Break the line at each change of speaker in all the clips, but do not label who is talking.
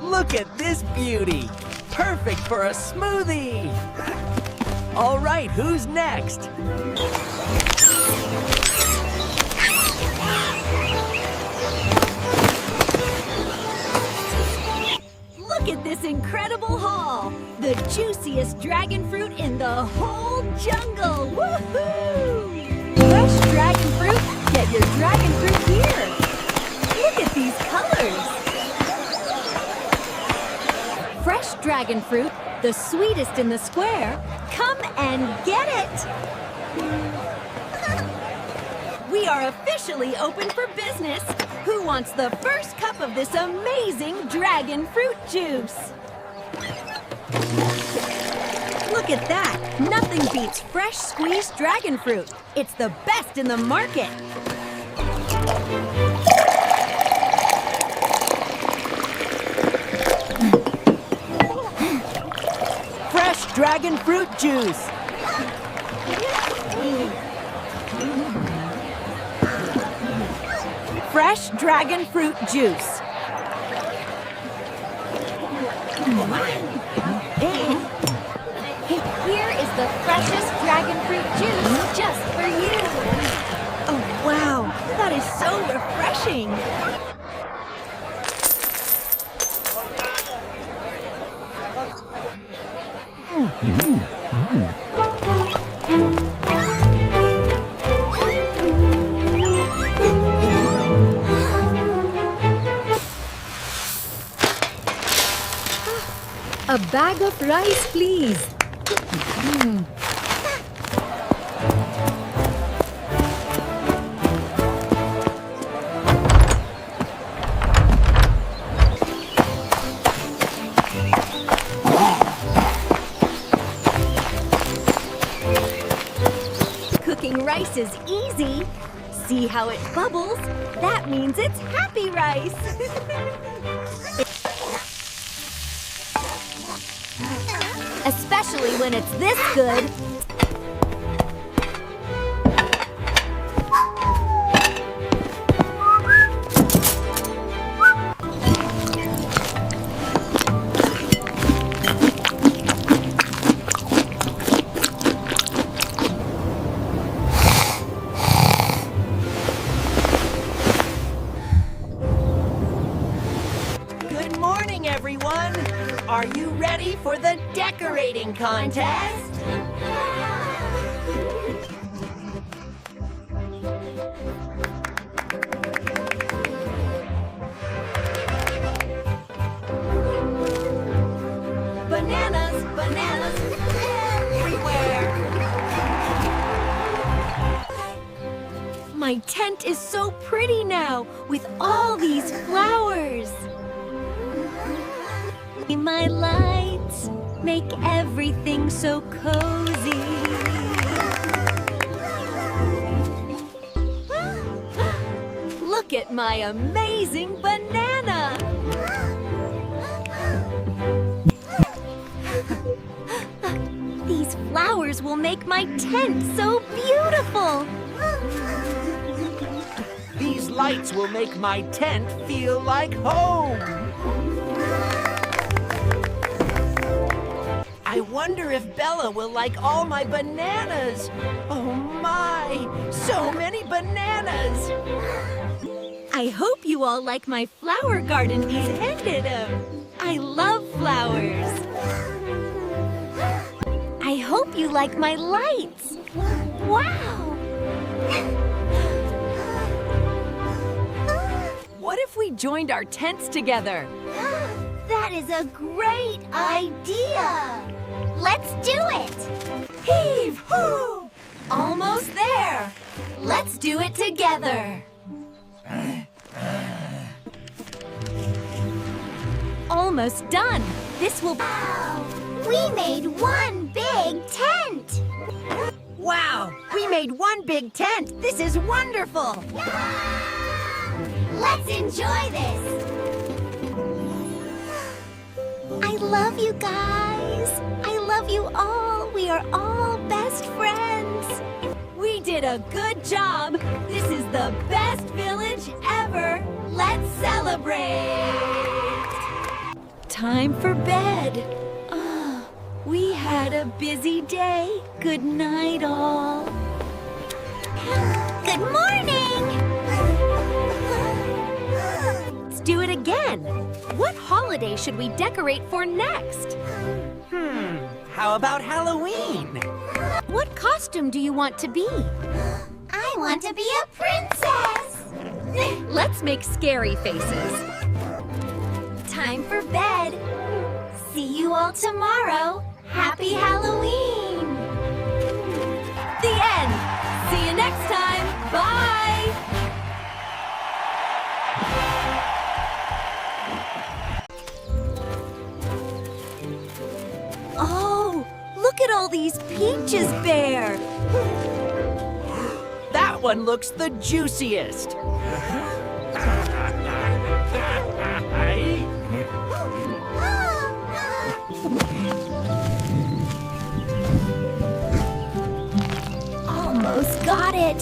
Look at this beauty! Perfect for a smoothie! All right, who's next?
Look at this incredible haul! The juiciest dragon fruit in the whole jungle! Woohoo! Fresh dragon fruit? Get your dragon fruit here! Look at these colors! Fresh dragon fruit, the sweetest in the square. Come and get it! We are officially open for business. Who wants the first cup of this amazing dragon fruit juice? Look at that! Nothing beats fresh squeezed dragon fruit. It's the best in the market.
Fresh dragon fruit juice! Fresh dragon fruit juice.
Here is the freshest dragon fruit juice just for you.
Oh, wow! That is so refreshing!
A bag of rice, please. Cooking rice is easy. See how it bubbles? That means it's happy rice. Especially when it's this good.
Good morning, everyone! Are you ready for the decorating contest? Bananas, bananas everywhere!
My tent is so pretty now with all these flowers. My lights make everything so cozy. Look at my amazing banana! These flowers will make my tent so beautiful.
These lights will make my tent feel like home! I wonder if Bella will like all my bananas! Oh my! So many bananas!
I hope you all like my flower garden we ended. I love flowers. I hope you like my lights. Wow!
What if we joined our tents together?
That is a great idea! Let's do it!
Heave-hoo!
Almost there! Let's do it together! Almost done! This will...
Wow! We made one big tent!
Wow! We made one big tent! This is wonderful!
Let's enjoy this! I love you guys! I love you all! We are all best friends!
We did a good job! This is the best village ever! Let's celebrate! Time for bed. Ah, we had a busy day. Good night, all.
Good morning!
Let's do it again. What holiday should we decorate for next?
How about Halloween?
What costume do you want to be?
I want to be a princess!
Let's make scary faces.
Time for bed. See you all tomorrow. Happy Halloween!
The end. See you next time. Bye. Oh, look at all these peaches, Bear.
That one looks the juiciest.
Almost got it.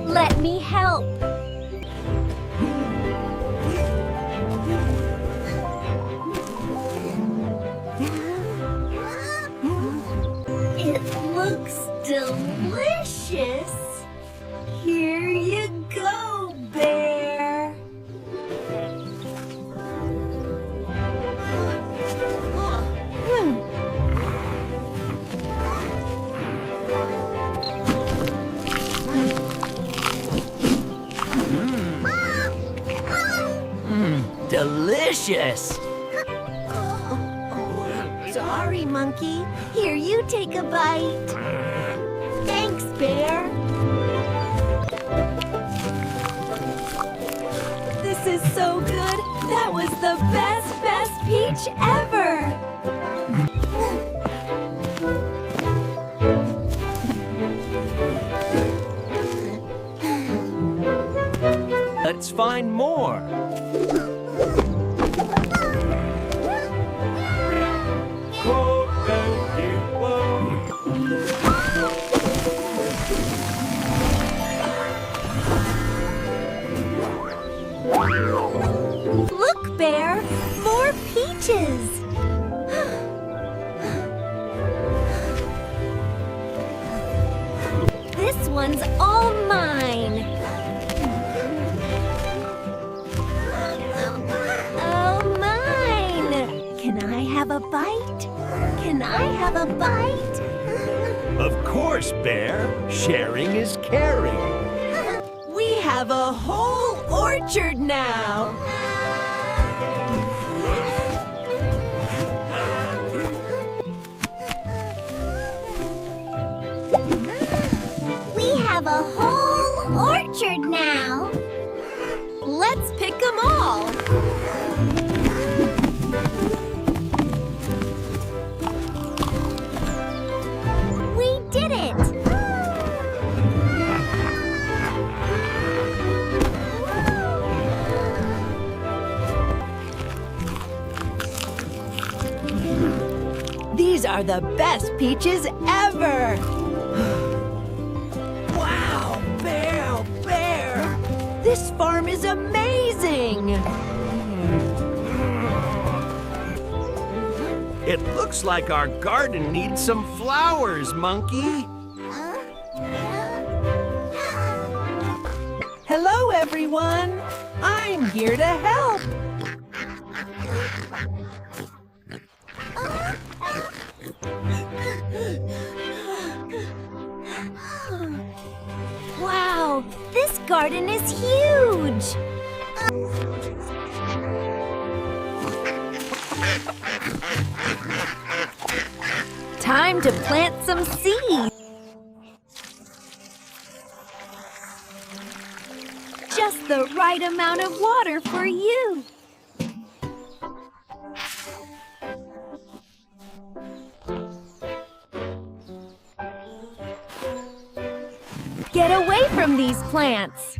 Let me help. It looks delicious. Here you go, Bear.
Delicious.
Sorry, Monkey. Here, you take a bite.
Thanks, Bear. This is so good. That was the best peach ever.
Let's find more.
Look, Bear, more peaches. This one's all mine. Oh, mine. Can I have a bite? Can I have a bite?
Of course, Bear. Sharing is caring.
We have a whole orchard now.
We have a whole orchard now.
Let's pick them all.
We did it!
These are the best peaches ever. Wow, Bear. This farm is amazing.
It looks like our garden needs some flowers, Monkey.
Hello, everyone. I'm here to help.
Wow, this garden is huge. Time to plant some seeds. Just the right amount of water for you. Get away from these plants.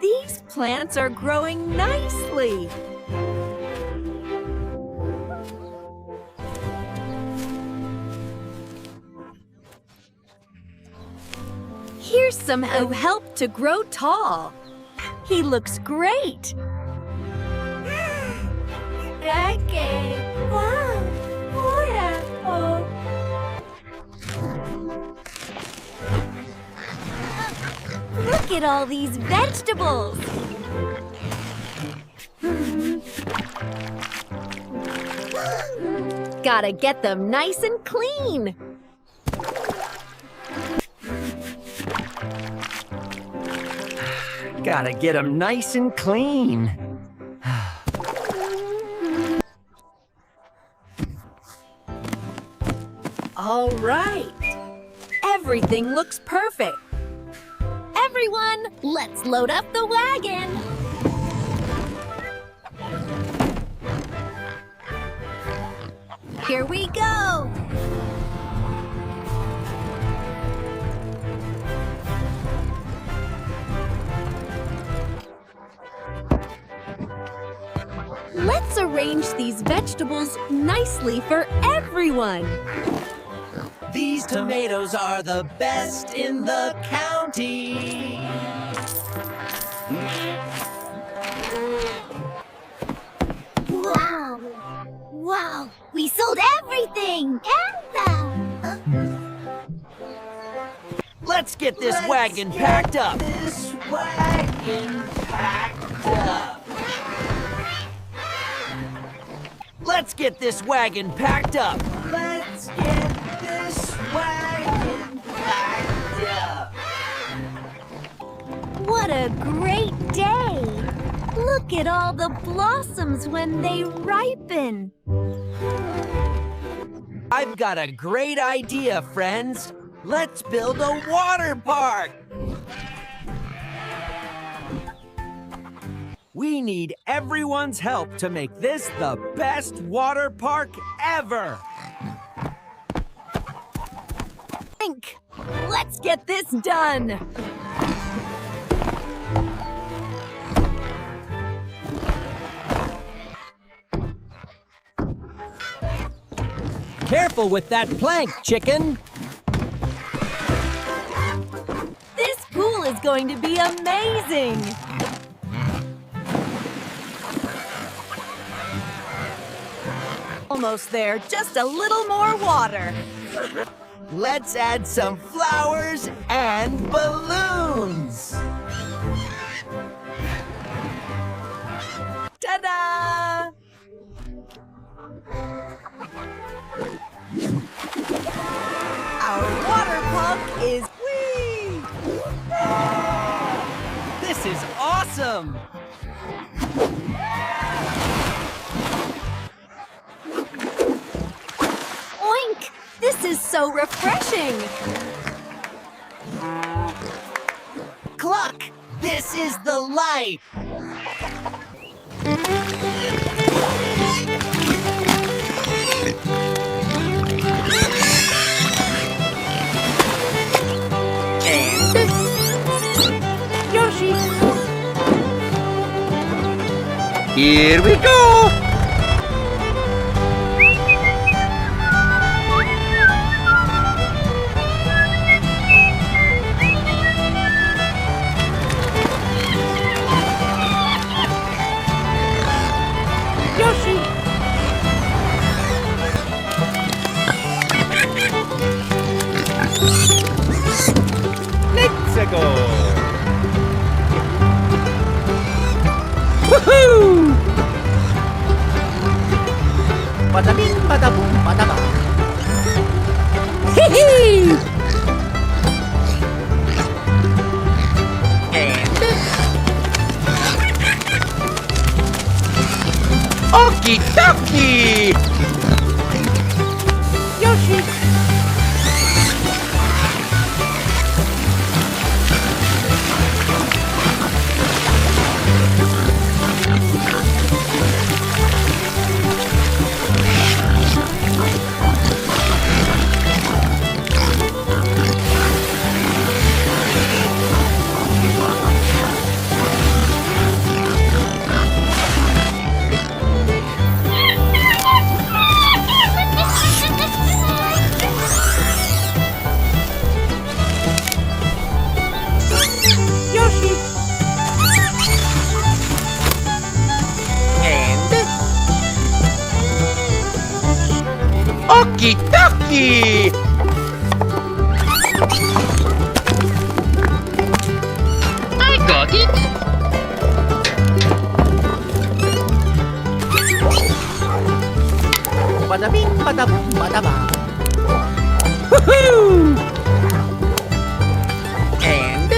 These plants are growing nicely. somehow helped to grow tall. He looks great. Look at all these vegetables. Gotta get them nice and clean.
Gotta get them nice and clean.
All right. Everything looks perfect. Everyone, let's load up the wagon. Here we go. Let's arrange these vegetables nicely for everyone.
These tomatoes are the best in the county.
Wow! Wow! We sold everything!
Let's get this wagon packed up. This wagon packed up. Let's get this wagon packed up. Let's get this wagon packed up.
What a great day! Look at all the blossoms when they ripen.
I've got a great idea, friends. Let's build a water park. We need everyone's help to make this the best water park ever.
Think. Let's get this done.
Careful with that plank, chicken.
This pool is going to be amazing. Almost there, just a little more water.
Let's add some flowers and balloons. Ta-da! Our water pump is whee! This is awesome!
Oink! This is so refreshing.
Cluck! This is the life!
Yoshi!
Here we go!
Yoshi!
Let's go! Woohoo! Bada bing, bada boom, bada ba. Hee-hee! Okie dokie!
Yoshi!
Okie dokie! I got it!
Bada bing, bada boom, bada bang. Woohoo! And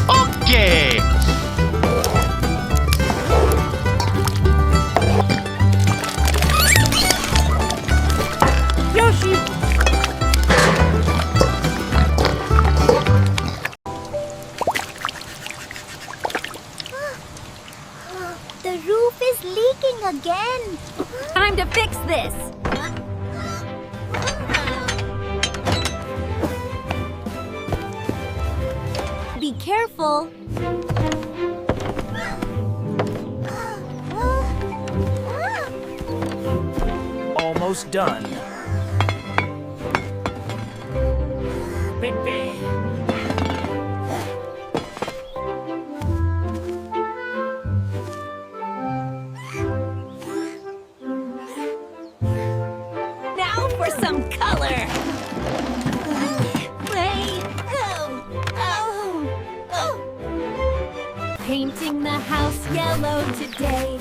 Okay!
Yoshi.
The roof is leaking again.
Time to fix this. Be careful.
Almost done.
Now for some color. Play. Painting the house yellow today,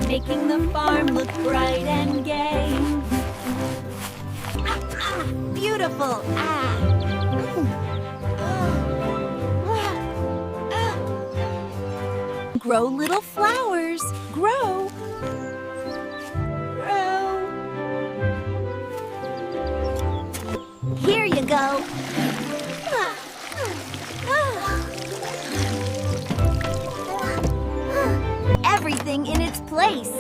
making the farm look bright and gay. Beautiful. Grow little flowers. Grow. Grow. Here you go. Everything in its place.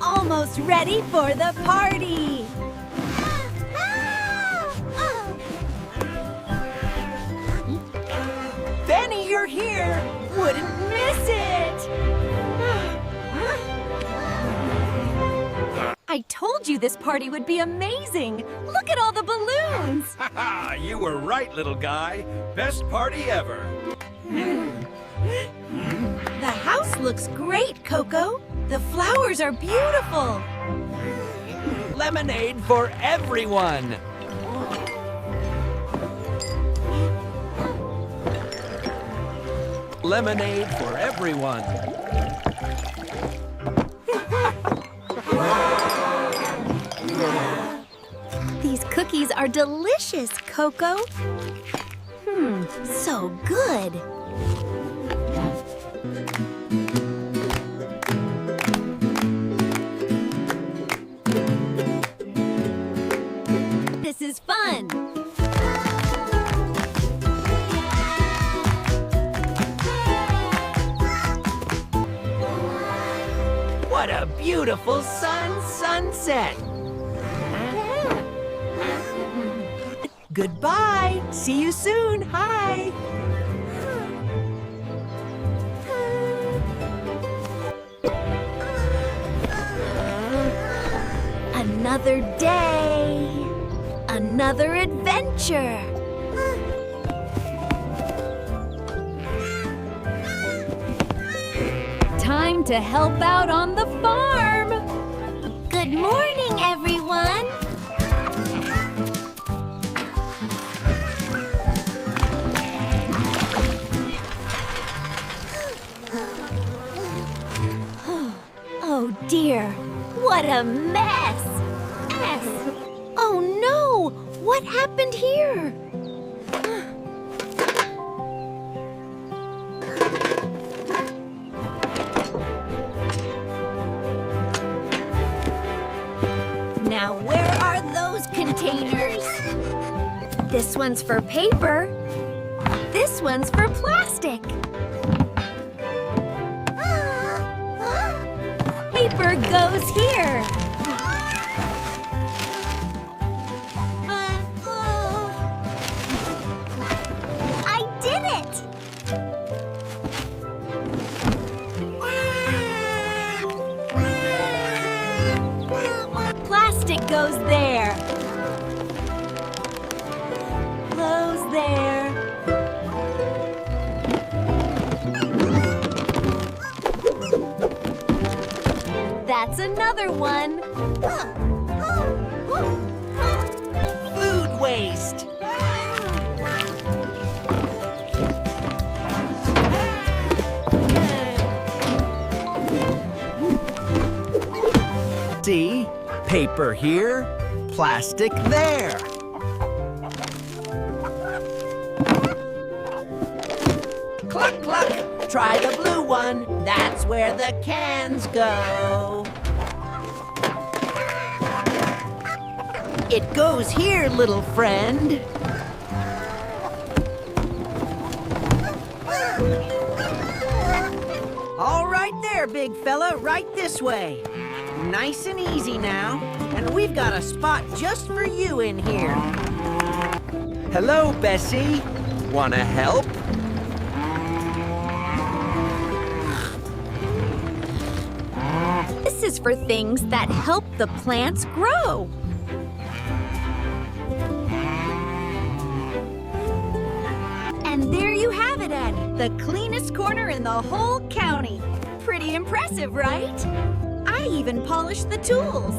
Almost ready for the party.
Benny, you're here. Wouldn't miss it.
I told you this party would be amazing. Look at all the balloons.
Haha, you were right, little guy. Best party ever.
The house looks great, Coco. The flowers are beautiful.
Lemonade for everyone. Lemonade for everyone.
These cookies are delicious, Coco. So good. This is fun.
What a beautiful sunset. Goodbye. See you soon. Hi.
Another day. Another adventure. Time to help out on the farm.
Good morning, everyone.
Oh dear, what a mess! Oh no, what happened here? Now where are those containers? This one's for paper. This one's for plastic. Paper goes here.
I did it!
Plastic goes there. Close there. That's another one.
Food waste.
See? Paper here, plastic there.
Cluck, cluck. Try the blue one. That's where the cans go. It goes here, little friend. All right there, big fella. Right this way. Nice and easy now. And we've got a spot just for you in here.
Hello, Bessie. Wanna help?
This is for things that help the plants grow. And there you have it, Addie. The cleanest corner in the whole county. Pretty impressive, right? I even polished the tools.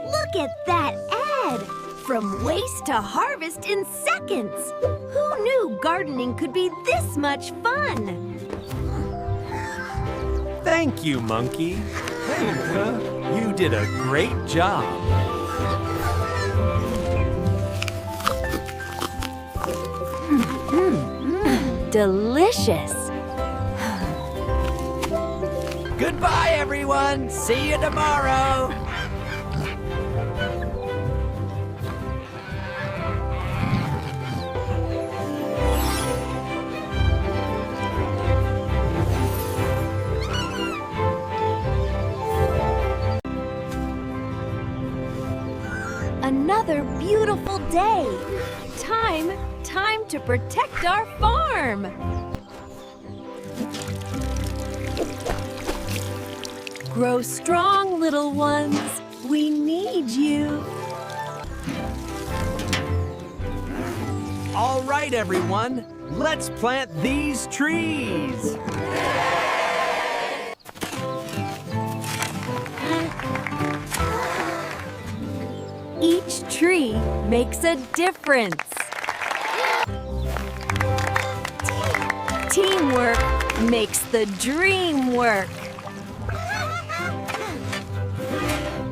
Look at that ad! From waste to harvest in seconds. Who knew gardening could be this much fun?
Thank you, Monkey. Hey, you did a great job.
Delicious.
Goodbye, everyone. See you tomorrow.
Another beautiful day. Time to protect our farm. Grow strong, little ones. We need you.
All right, everyone. Let's plant these trees.
Each tree makes a difference. Teamwork makes the dream work.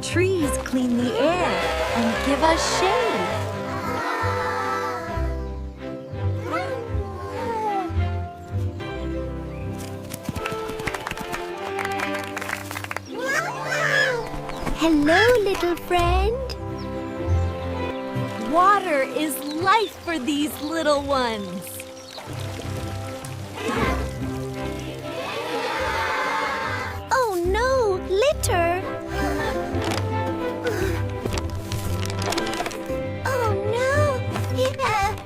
Trees clean the air and give us shade.
Hello, little friend.
Water is life for these little ones.
Oh no, litter. Oh no. Yeah.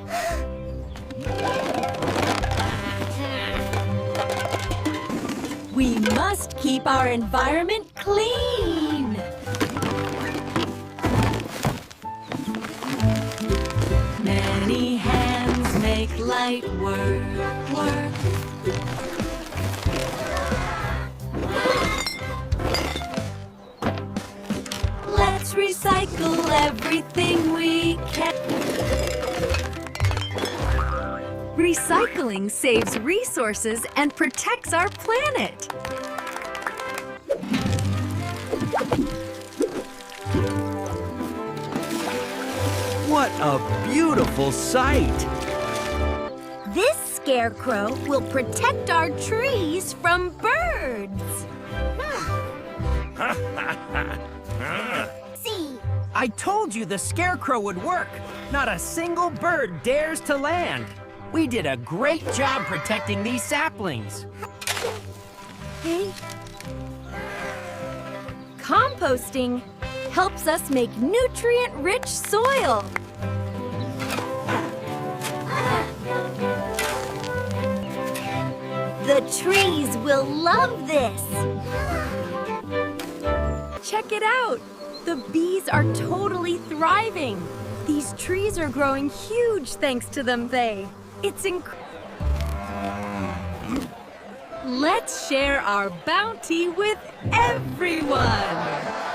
We must keep our environment clean. Many hands make light work. Let's recycle everything we can. Recycling saves resources and protects our planet.
What a beautiful sight.
This scarecrow will protect our trees from birds.
See.
I told you the scarecrow would work. Not a single bird dares to land. We did a great job protecting these saplings.
Composting helps us make nutrient-rich soil. The trees will love this. Check it out. The bees are totally thriving. These trees are growing huge thanks to them, Faye. It's Let's share our bounty with everyone!